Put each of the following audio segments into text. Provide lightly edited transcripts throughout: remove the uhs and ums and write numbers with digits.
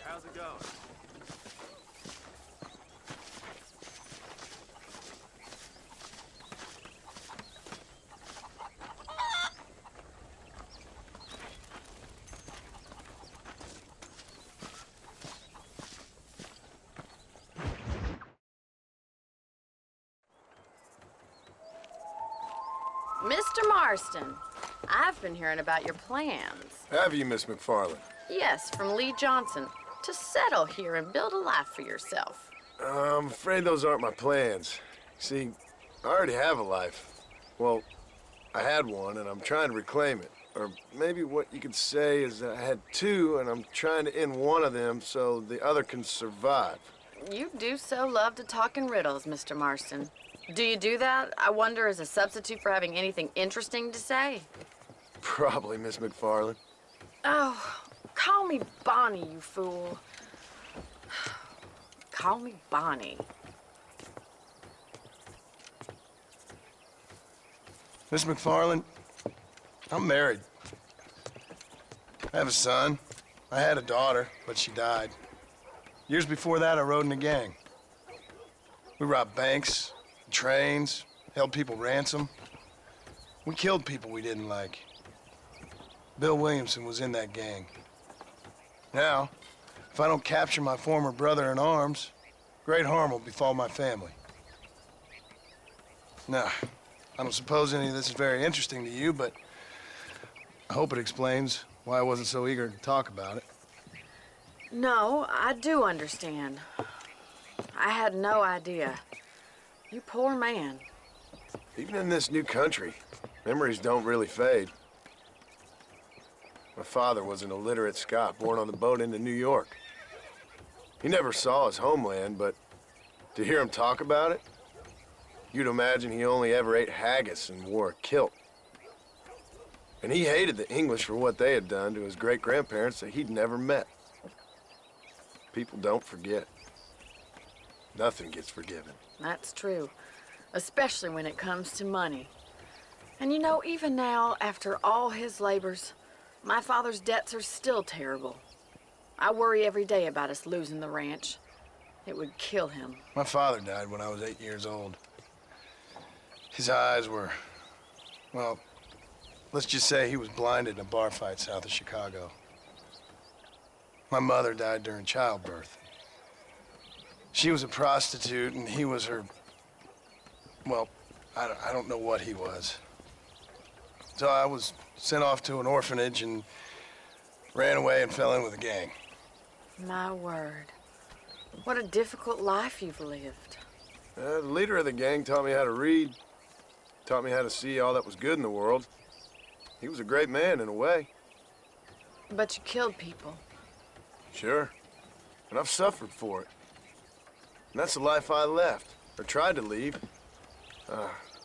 How's it going? Mr. Marston, I've been hearing about your plans. Have you, Miss McFarland? Yes, from Lee Johnson, to settle here and build a life for yourself. I'm afraid those aren't my plans. See, I already have a life. Well, I had one, and I'm trying to reclaim it. Or maybe what you could say is that I had two, and I'm trying to end one of them so the other can survive. You do so love to talk in riddles, Mr. Marston. Do you do that, I wonder, as a substitute for having anything interesting to say? Probably, Miss McFarland. Oh, call me Bonnie, you fool. Call me Bonnie. Miss McFarland, I'm married. I have a son. I had a daughter, but she died. Years before that, I rode in a gang. We robbed banks, trains, held people ransom. We killed people we didn't like. Bill Williamson was in that gang. Now, if I don't capture my former brother in arms, great harm will befall my family. Now, I don't suppose any of this is very interesting to you, but I hope it explains why I wasn't so eager to talk about it. No, I do understand. I had no idea. You poor man. Even in this new country, memories don't really fade. My father was an illiterate Scot born on the boat into New York. He never saw his homeland, but to hear him talk about it, you'd imagine he only ever ate haggis and wore a kilt. And he hated the English for what they had done to his great-grandparents that he'd never met. People don't forget. Nothing gets forgiven. That's true, especially when it comes to money. And you know, even now, after all his labors, my father's debts are still terrible. I worry every day about us losing the ranch. It would kill him. My father died when I was 8 years old. His eyes were, well, let's just say he was blinded in a bar fight south of Chicago. My mother died during childbirth. She was a prostitute, and he was her, well, I don't know what he was. So I was sent off to an orphanage and ran away and fell in with a gang. My word. What a difficult life you've lived. The leader of the gang taught me how to read, taught me how to see all that was good in the world. He was a great man in a way. But you killed people. Sure. And I've suffered for it. And that's the life I left, or tried to leave.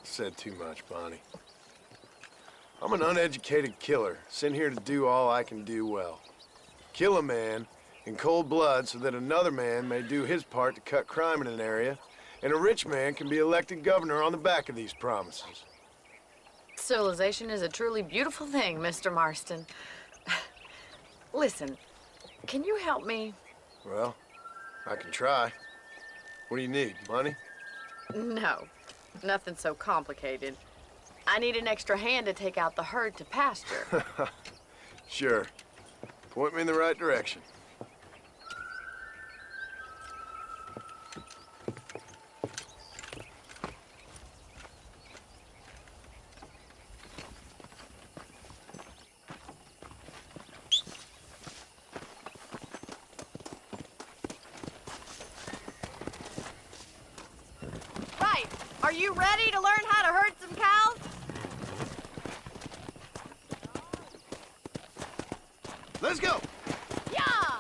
Said too much, Bonnie. I'm an uneducated killer, sent here to do all I can do well. Kill a man in cold blood so that another man may do his part to cut crime in an area, and a rich man can be elected governor on the back of these promises. Civilization is a truly beautiful thing, Mr. Marston. Listen, can you help me? Well, I can try. What do you need, money? No, nothing so complicated. I need an extra hand to take out the herd to pasture. Sure. Point me in the right direction. Right. Are you ready to learn how to herd some cows? Let's go! Yeah!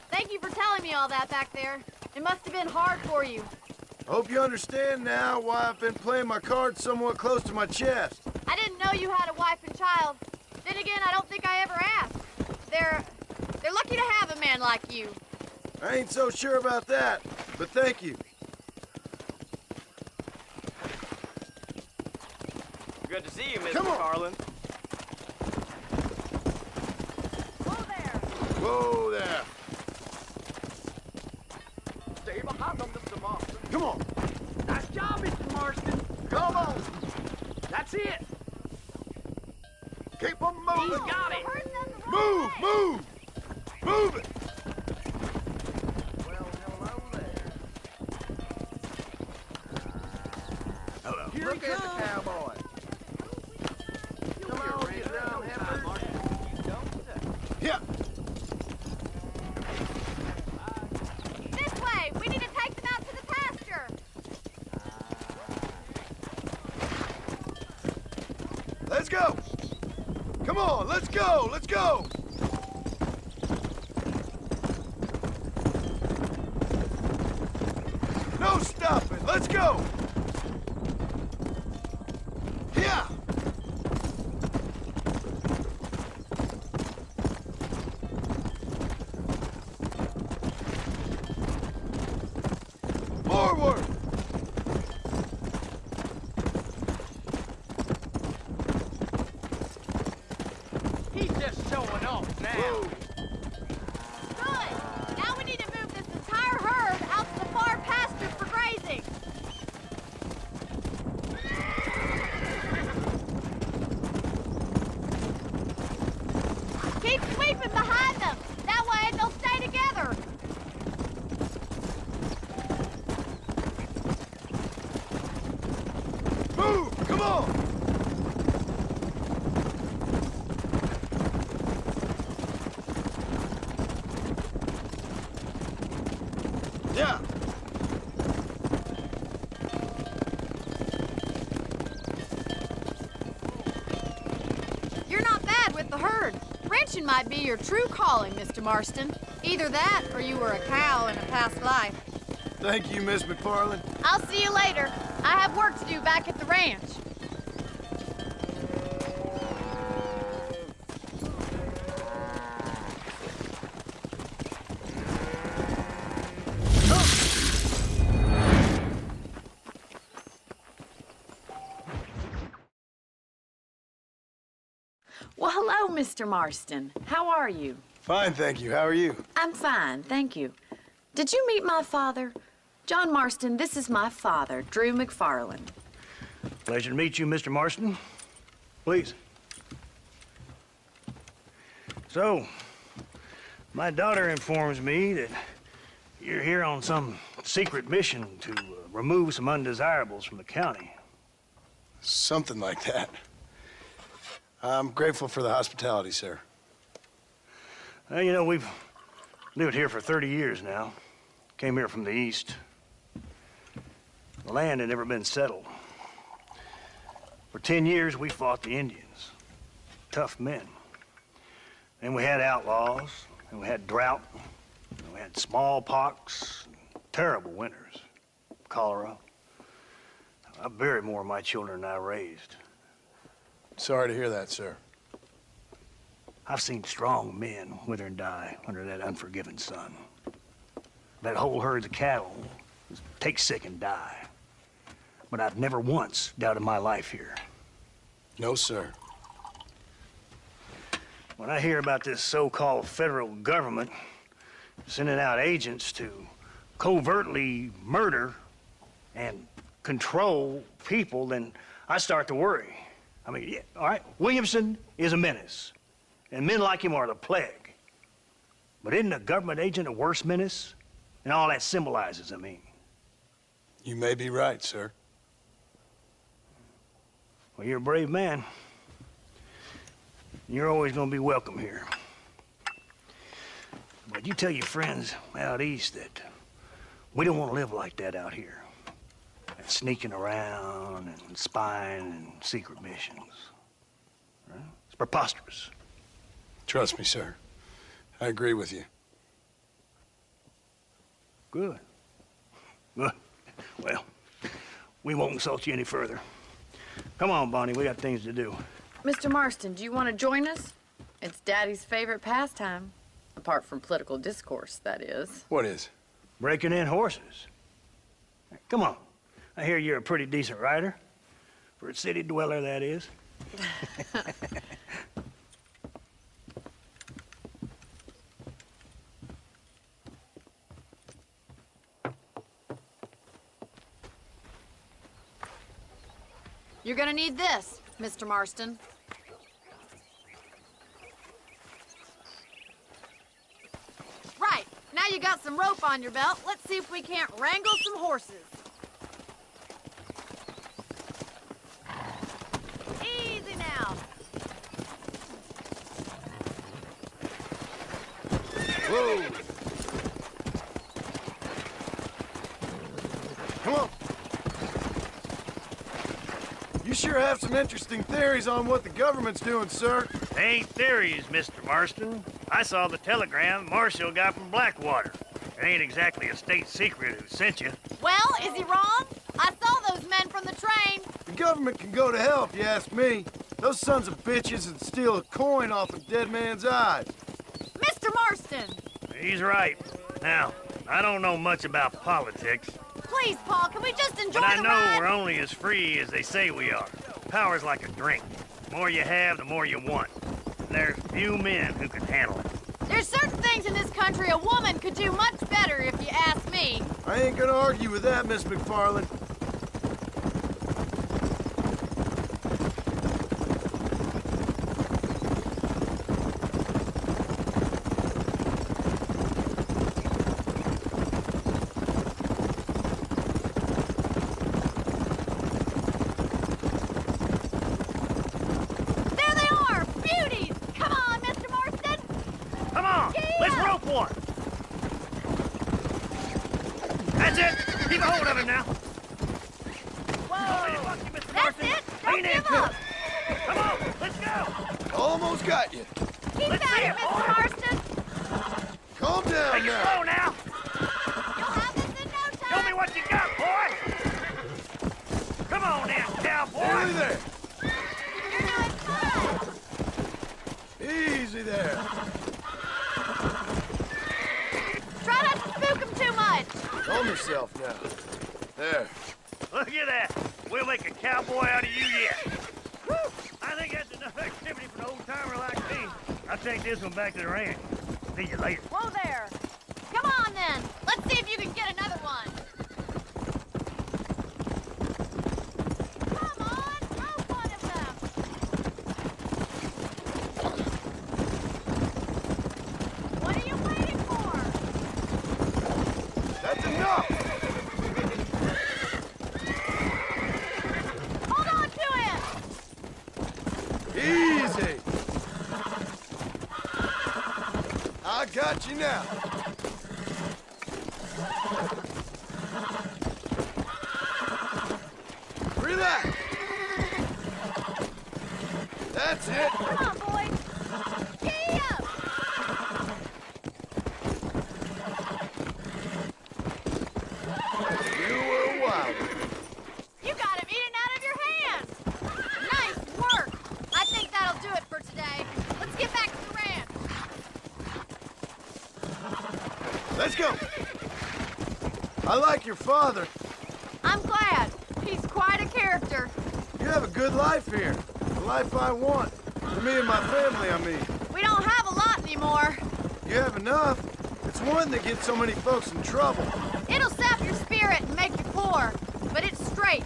Thank you for telling me all that back there. It must have been hard for you. Hope you understand now why I've been playing my cards somewhat close to my chest. I didn't know you had a wife and child. Then again, I don't think I ever asked. They're lucky to have a man like you. I ain't so sure about that, but thank you. Good to see you, Miss Come on. McFarland. Whoa there! Whoa there. at the cowboy. Come on, you dumb heifer. Yeah. This way! We need to take them out to the pasture! Let's go. Come on, let's go. Let's go. No stopping. Let's go. Yeah. Forward. He's just showing off now. Good! Now we need to move this entire herd out to the far pasture for grazing. Keep sweeping behind them. That way they'll stay together. Move. Come on. Yeah. You're not bad with the herd. Ranching might be your true calling, Mr. Marston. Either that or you were a cow in a past life. Thank you, Miss McFarland. I'll see you later. I have work to do back at the ranch. Well, hello, Mr. Marston. How are you? Fine, thank you. How are you? I'm fine, thank you. Did you meet my father? John Marston, this is my father, Drew McFarland. Pleasure to meet you, Mr. Marston. Please. So, my daughter informs me that you're here on some secret mission to remove some undesirables from the county. Something like that. I'm grateful for the hospitality, sir. Well, you know, we've lived here for 30 years now. Came here from the east. The land had never been settled. For 10 years, we fought the Indians. Tough men. Then we had outlaws, and we had drought, and we had smallpox, terrible winters, cholera. I buried more of my children than I raised. Sorry to hear that, sir. I've seen strong men wither and die under that unforgiving sun. That whole herds of cattle take sick and die. But I've never once doubted my life here. No, sir. When I hear about this so-called federal government sending out agents to covertly murder and control people, then I start to worry. I mean, yeah, all right, Williamson is a menace, and men like him are the plague. But isn't a government agent a worse menace? And all that symbolizes, I mean. You may be right, sir. Well, you're a brave man. You're always gonna be welcome here. But you tell your friends out east that we don't want to live like that out here. Sneaking around and spying and secret missions. Right? It's preposterous. Trust me, sir. I agree with you. Good. Good. Well, we won't insult you any further. Come on, Bonnie, we got things to do. Mr. Marston, do you want to join us? It's Daddy's favorite pastime. Apart from political discourse, that is. What is? Breaking in horses. Come on. I hear you're a pretty decent rider. For a city dweller, that is. You're gonna need this, Mr. Marston. Right, now you got some rope on your belt, let's see if we can't wrangle some horses. Whoa! Come on! You sure have some interesting theories on what the government's doing, sir. They ain't theories, Mr. Marston. I saw the telegram Marshall got from Blackwater. It ain't exactly a state secret who sent you. Well, is he wrong? I saw those men from the train. The government can go to hell if you ask me. Those sons of bitches would steal a coin off a dead man's eyes. Mr. Marston! He's right. Now, I don't know much about politics, Please, Paul, can we just enjoy but I the know ride? we're only as free as they say we are. Power's like a drink. The more you have, the more you want. And there's few men who can handle it. There's certain things in this country a woman could do much better if you ask me. I ain't gonna argue with that, Miss McFarland. There they are! Beauties! Come on, Mr. Marston! Come on, let's Yeah. rope one. That's it. Keep a hold of him now. Whoa! That's it! Don't Lean give into up! it. Come on, let's go. Almost got you. Keep Let's at see it, it, Mr. boy. Marston! Calm down Take it now. slow now. You'll have this in no Show me time! what you got, boy. Come on in, Nearly cowboy. there. You're doing fine! Easy there. Try not to spook him too much! Calm yourself now. There. Look at that. We'll make a cowboy out of you yet. Woo! I think that's enough activity for an old-timer like me. I'll take this one back to the ranch. See you later. Whoa there! Come on then! Let's see if you can get another one! Come on! Rope one of them! What are you waiting for? That's enough. Hold on to him! Easy. I got you now. Relax. That's it. Come on, boys! Giddy up! You were wild. You got him eating out of your hand! Nice work! I think that'll do it for today. Let's get back to the ranch. Let's go. I like your father. I'm glad. He's quite a character. You have a good life here. The life I want. For me and my family, I mean. We don't have a lot anymore. You have enough. It's one that gets so many folks in trouble. It'll sap your spirit and make you poor, but it's straight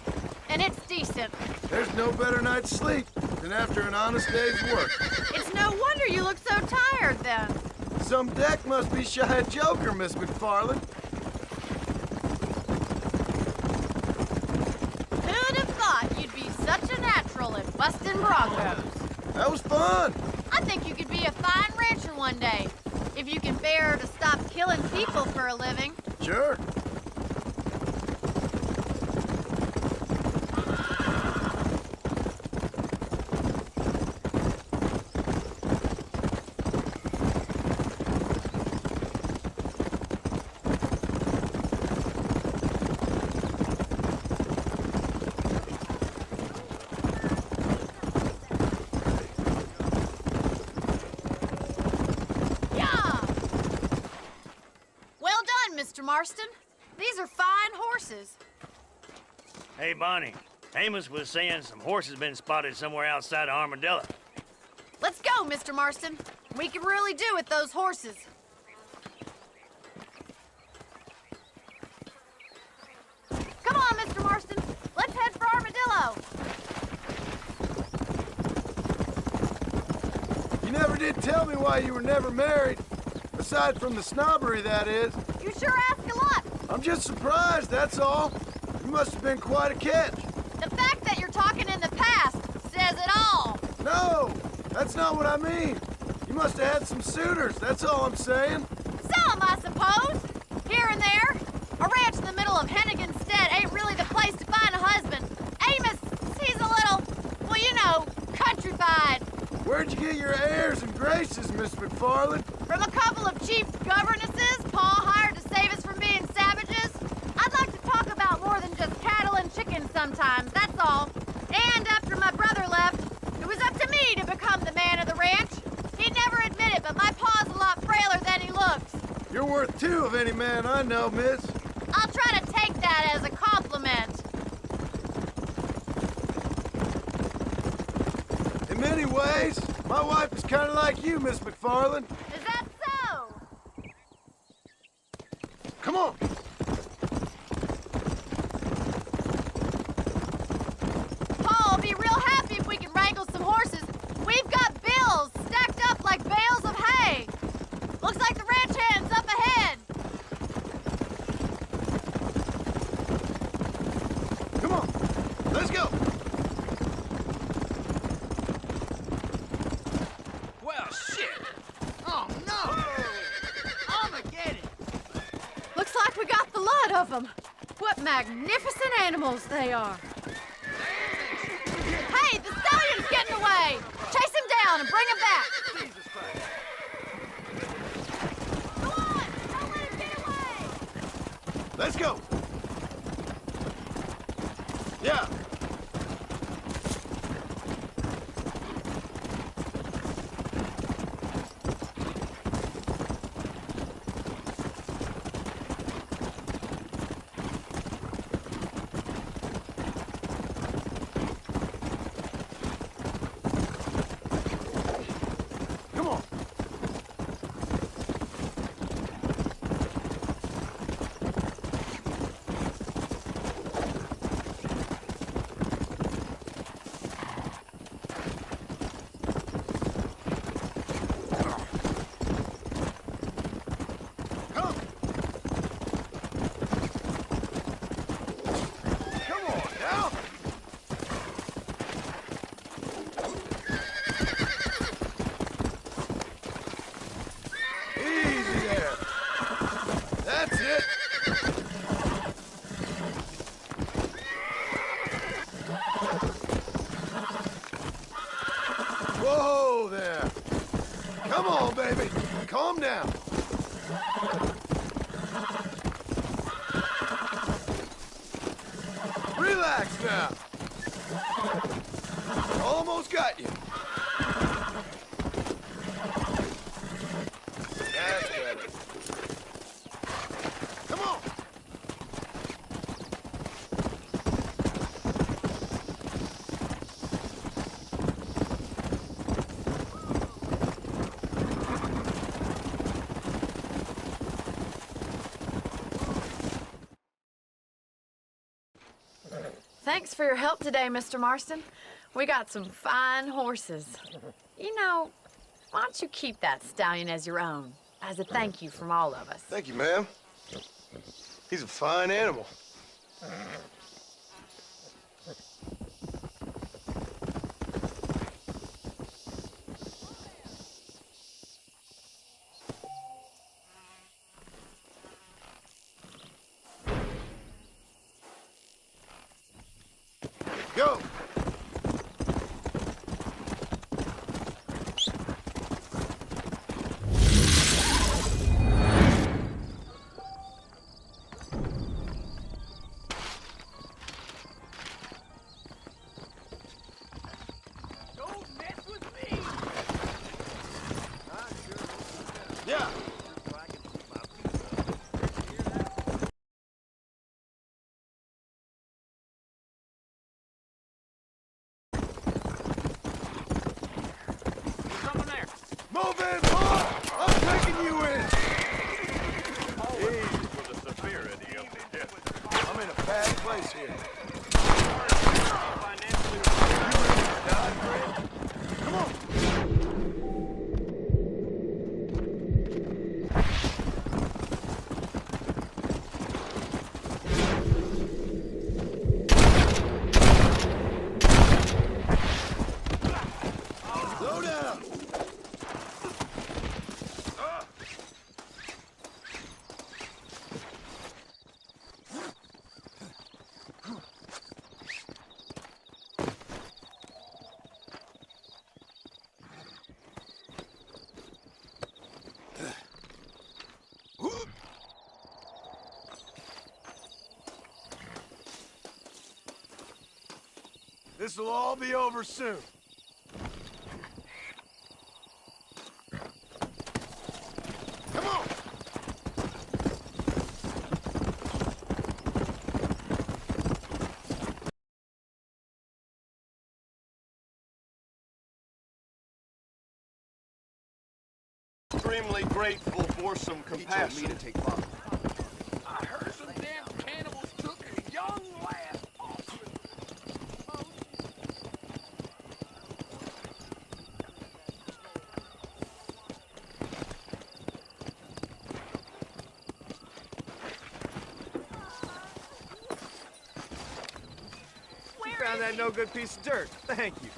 and it's decent. There's no better night's sleep than after an honest day's work. It's no wonder you look so tired then. Some deck must be shy of Joker, Miss McFarland. Who'd have thought you'd be such a natural at busting broncos? That was fun. I think you could be a fine rancher one day, if you can bear to stop killing people for a living. Sure. Yeah! Well done, Mr. Marston. These are fine horses. Hey, Bonnie. Amos was saying some horses been spotted somewhere outside of Armadillo. Let's go, Mr. Marston. We can really do with those horses. Come on, Mr. Marston. Let's head for Armadillo. You never did tell me why you were never married. Aside from the snobbery, that is. You sure ask a lot. I'm just surprised, that's all. You must have been quite a catch. The fact that you're talking in the past says it all. No, that's not what I mean. You must have had some suitors, that's all I'm saying. Miss McFarland? From a couple of cheap governesses Paul hired to save us from being savages? I'd like to talk about more than just cattle and chickens sometimes, that's all. And after my brother left, it was up to me to become the man of the ranch. He'd never admit it, but my pa's a lot frailer than he looks. You're worth two of any man I know, miss. I'll try to take that as a compliment. In many ways, my wife is kind of like you, Miss McFarland. Is that so? Come on. Paul will be real happy if we can wrangle some horses. We've got bills stacked up like bales of hay. Looks like the ranch hand's up ahead. Come on. Let's go. Well, shit. Oh, no. Armageddon. Looks like we got the lot of them. What magnificent animals they are. Hey, the stallion's getting away. Chase him down and bring him back. Go on, don't let him get away. Let's go. Yeah. Come on. Come. Come on now. Easy there. That's it. Whoa there. Come on, baby. Calm down. Relax now. Almost got you. That's better. Come on. Thanks for your help today, Mr. Marston. We got some fine horses. You know, why don't you keep that stallion as your own, as a thank you from all of us? Thank you, ma'am. He's a fine animal. Go. Don't mess with me. Yeah. Someone there. Move in, boy. I'm taking you in. Easy. For the severity of the death. I'm in a bad place here. Come on. Slow down. This'll all be over soon. Come on! Extremely grateful for some He told me compassion. to take Bob. I heard some damn cannibals took a young lad hostage. You found that no good piece of dirt. Thank you.